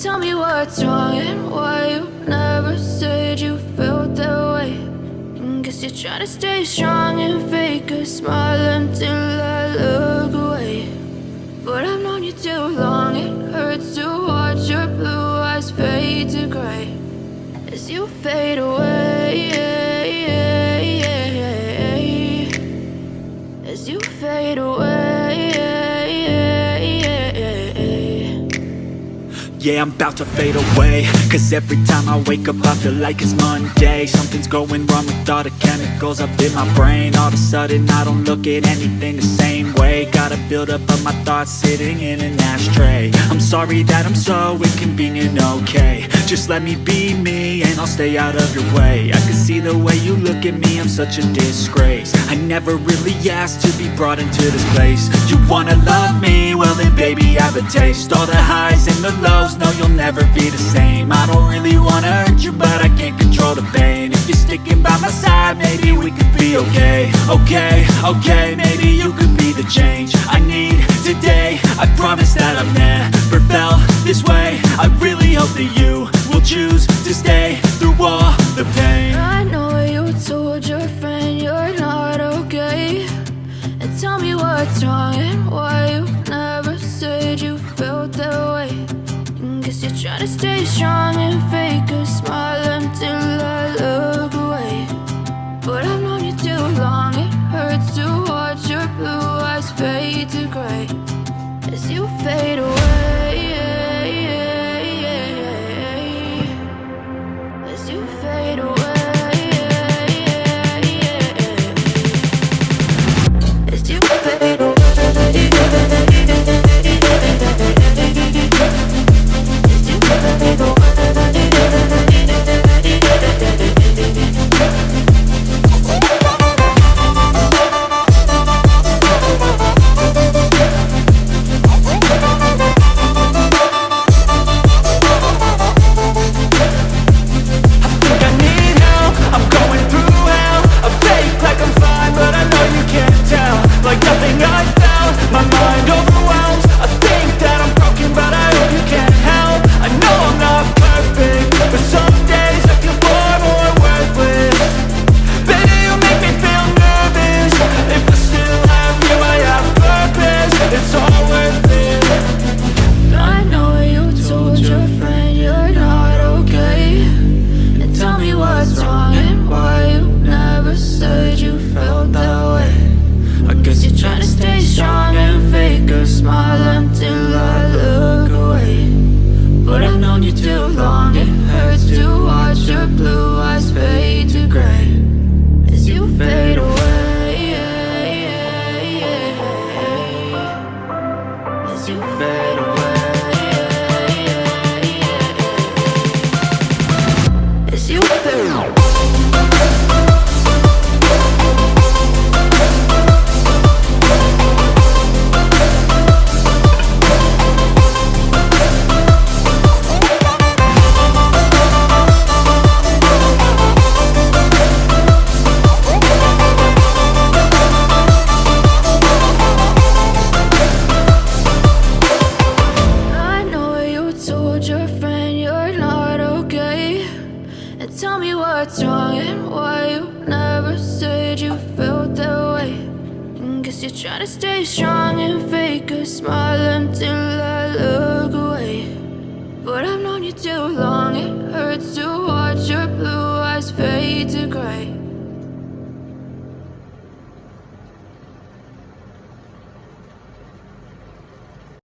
Tell me what's wrong and why you never said you felt that way. And guess you're trying to stay strong and fake a smile until I look away. But I've known you too long, it hurts to watch your blue eyes fade to gray as you fade away, as you fade away. Yeah, I'm about to fade away, cause every time I wake up I feel like it's Monday. Something's going wrong with all the chemicals up in my brain. All of a sudden I don't look at anything the same way. Got a build-up of my thoughts sitting in an ashtray. I'm sorry that I'm so inconvenient, okay. Just let me be me and I'll stay out of your way. I can see the way you look at me, I'm such a disgrace. I never really asked to be brought into this place. You wanna love me? Well then baby I have a taste. All the highs and the lows, no, you'll never be the same. I don't really wanna hurt you, but I can't control the pain. If you're sticking by my side, maybe we could be okay. Okay, maybe you could be the change I need today. I promise that I've never felt this way. I really hope that you will choose to stay through all the pain. I know you told your friend you're not okay. And tell me what's wrong and why you never said you felt that way. Guess you're trying to stay strong and fake a smile until I look away. But I've known you too long, it hurts to watch your blue eyes fade to gray as you fade away, as you fade away, as you fade away. Tell me what's wrong and why you never said you felt that way. And guess you're trying to stay strong and fake a smile until I look